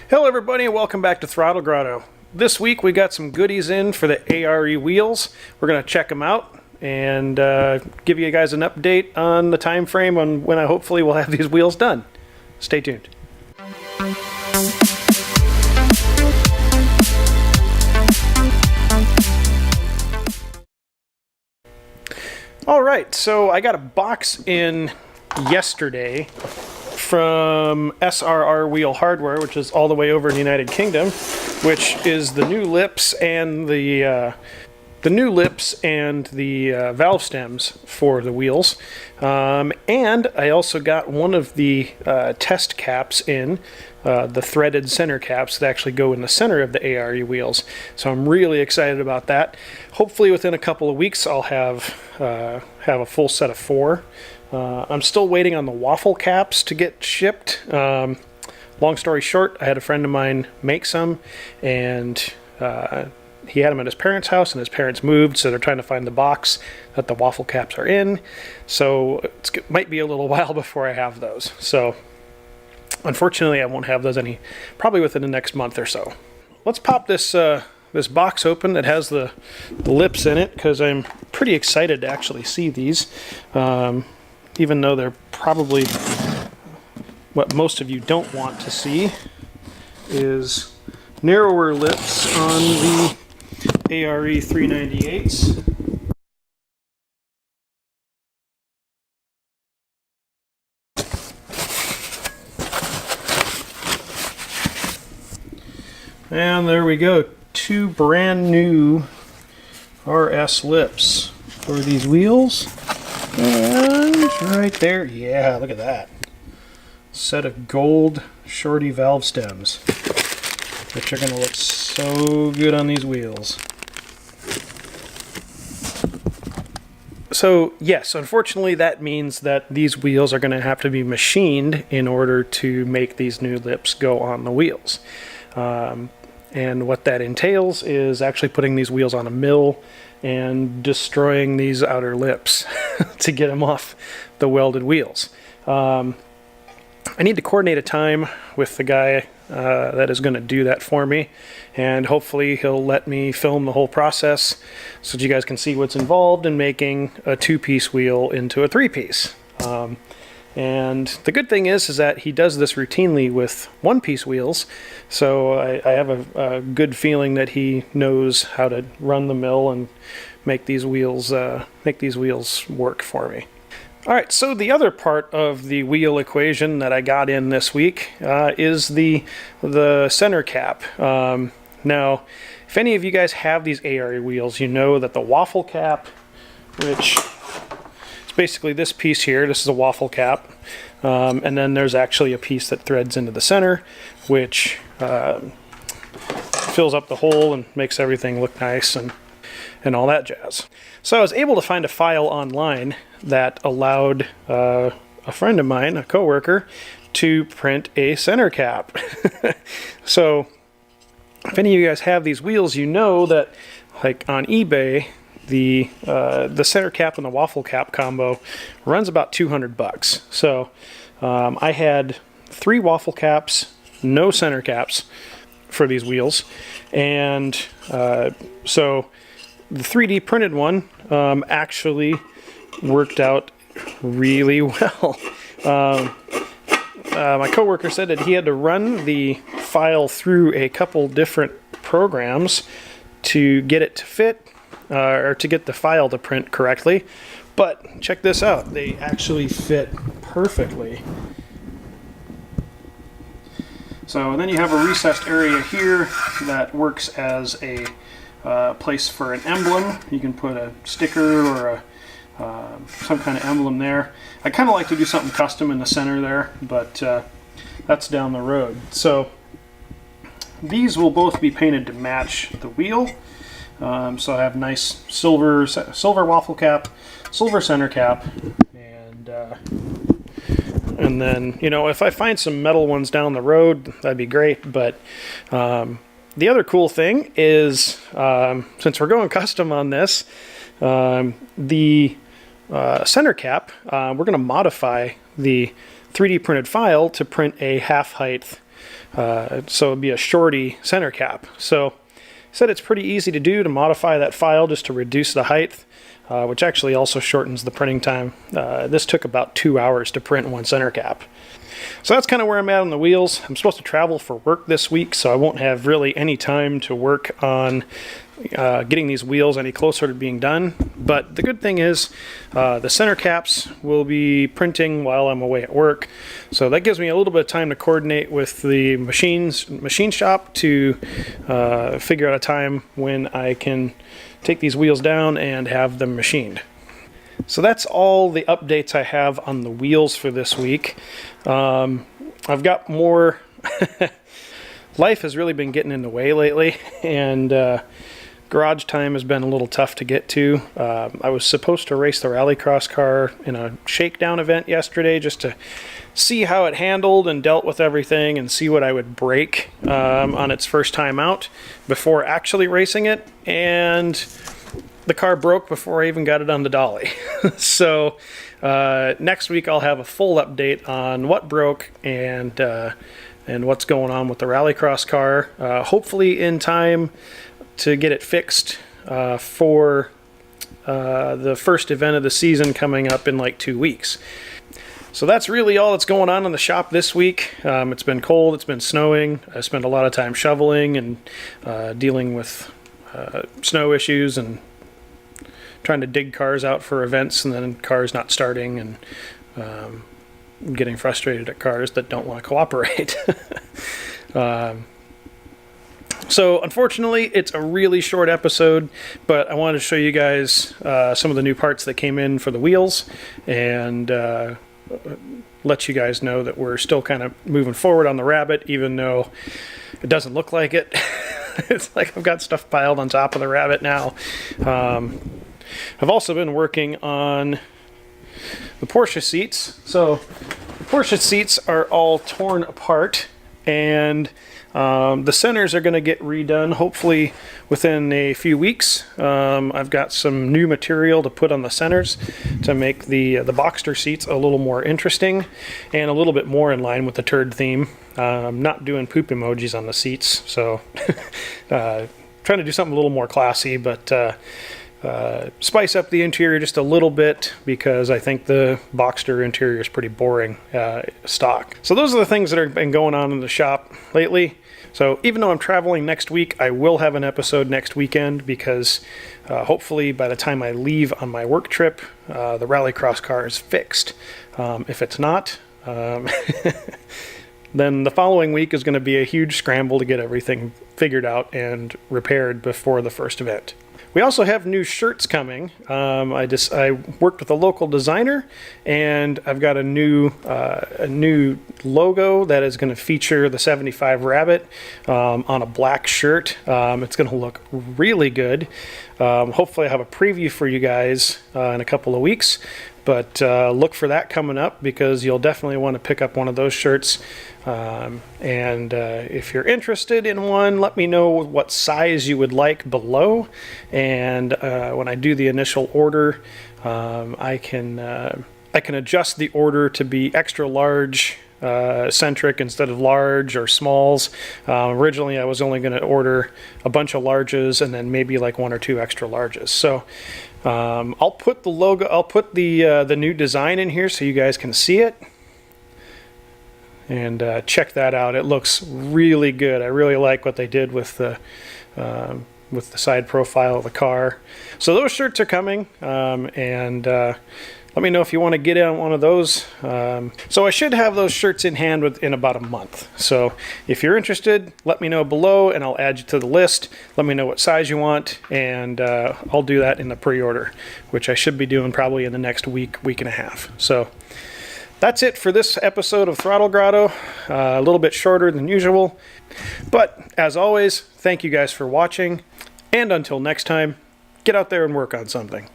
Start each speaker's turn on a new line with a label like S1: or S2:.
S1: Hello everybody and welcome back to Throttle Grotto. This week we got some goodies in for the ARE wheels. We're going to check them out and give you guys an update on the time frame on when I hopefully will have these wheels done. Stay tuned. Alright, so I got a box in yesterday from SRR Wheel Hardware, which is all the way over in the United Kingdom, which is the new lips and the valve stems for the wheels. And I also got one of the test caps in, the threaded center caps that actually go in the center of the ARE wheels. So I'm really excited about that. Hopefully within a couple of weeks I'll have a full set of 4. I'm still waiting on the waffle caps to get shipped. Long story short, I had a friend of mine make some, and he had them at his parents' house, and his parents moved, so they're trying to find the box that the waffle caps are in. So it might be a little while before I have those. So unfortunately, I won't have those probably within the next month or so. Let's pop this this box open that has the lips in it, because I'm pretty excited to actually see these. Even though they're probably what most of you don't want to see, is narrower lips on the ARE 398s. And there we go, 2 brand new RS lips for these wheels. And right there, yeah, look at that. Set of gold shorty valve stems, which are going to look so good on these wheels. So yes, unfortunately that means that these wheels are going to have to be machined in order to make these new lips go on the wheels. And what that entails is actually putting these wheels on a mill and destroying these outer lips to get them off the welded wheels. I need to coordinate a time with the guy that is going to do that for me, and hopefully he'll let me film the whole process so that you guys can see what's involved in making a 2-piece wheel into a 3-piece. And the good thing is that he does this routinely with 1-piece wheels, so I have a good feeling that he knows how to run the mill and make these wheels work for me. All right, so the other part of the wheel equation that I got in this week is the center cap. Now, if any of you guys have these ARE wheels, you know that the waffle cap, which basically this piece here, this is a waffle cap, and then there's actually a piece that threads into the center, which fills up the hole and makes everything look nice and all that jazz. So I was able to find a file online that allowed a friend of mine, a coworker, to print a center cap. So if any of you guys have these wheels, you know that like on eBay, the center cap and the waffle cap combo runs about $200. So I had 3 waffle caps, no center caps for these wheels, and so the 3D printed one actually worked out really well. My coworker said that he had to run the file through a couple different programs to get it to fit, or to get the file to print correctly, but check this out, they actually fit perfectly. So then you have a recessed area here that works as a place for an emblem. You can put a sticker or some kind of emblem there. I kind of like to do something custom in the center there, but that's down the road. So these will both be painted to match the wheel. So I have nice silver waffle cap, silver center cap, and then, you know, if I find some metal ones down the road, that'd be great. But the other cool thing is, since we're going custom on this, the center cap, we're going to modify the 3D printed file to print a half height So it'd be a shorty center cap. So said it's pretty easy to do, to modify that file just to reduce the height, which actually also shortens the printing time. This took about 2 hours to print one center cap. So that's kind of where I'm at on the wheels. I'm supposed to travel for work this week, so I won't have really any time to work on getting these wheels any closer to being done. But the good thing is the center caps will be printing while I'm away at work, so that gives me a little bit of time to coordinate with the machine shop to figure out a time when I can take these wheels down and have them machined. So that's all the updates I have on the wheels for this week. I've got more. Life has really been getting in the way lately, and garage time has been a little tough to get to. I was supposed to race the rallycross car in a shakedown event yesterday just to see how it handled and dealt with everything and see what I would break on its first time out before actually racing it, and the car broke before I even got it on the dolly. So next week I'll have a full update on what broke and what's going on with the rallycross car, hopefully in time to get it fixed for the first event of the season coming up in like 2 weeks. So that's really all that's going on in the shop this week. It's been cold, it's been snowing. I spent a lot of time shoveling and dealing with snow issues and trying to dig cars out for events, and then cars not starting, and getting frustrated at cars that don't want to cooperate. So unfortunately, it's a really short episode, but I wanted to show you guys some of the new parts that came in for the wheels, and let you guys know that we're still kind of moving forward on the Rabbit, even though it doesn't look like it. It's like I've got stuff piled on top of the Rabbit now. I've also been working on the Porsche seats. So the Porsche seats are all torn apart, and the centers are going to get redone hopefully within a few weeks. I've got some new material to put on the centers to make the Boxster seats a little more interesting and a little bit more in line with the turd theme. I'm not doing poop emojis on the seats, so trying to do something a little more classy, but spice up the interior just a little bit, because I think the Boxster interior is pretty boring stock. So those are the things that have been going on in the shop lately. So even though I'm traveling next week, I will have an episode next weekend, because hopefully by the time I leave on my work trip, the rallycross car is fixed. If it's not, then the following week is going to be a huge scramble to get everything figured out and repaired before the first event. We also have new shirts coming. I worked with a local designer, and I've got a new logo that is going to feature the 75 Rabbit on a black shirt. It's going to look really good. Hopefully I have a preview for you guys in a couple of weeks, but look for that coming up, because you'll definitely want to pick up one of those shirts. And if you're interested in one, let me know what size you would like below, and when I do the initial order, I can adjust the order to be extra large centric instead of large or smalls. Originally I was only going to order a bunch of larges and then maybe like 1 or 2 extra larges. So I'll put the logo, I'll put the new design in here so you guys can see it. And check that out. It looks really good. I really like what they did with the side profile of the car. So those shirts are coming, and let me know if you want to get in on one of those. So I should have those shirts in hand within about a month. So if you're interested, let me know below, and I'll add you to the list. Let me know what size you want, and I'll do that in the pre-order, which I should be doing probably in the next week and a half. So that's it for this episode of Throttle Grotto. A little bit shorter than usual. But as always, thank you guys for watching. And until next time, get out there and work on something.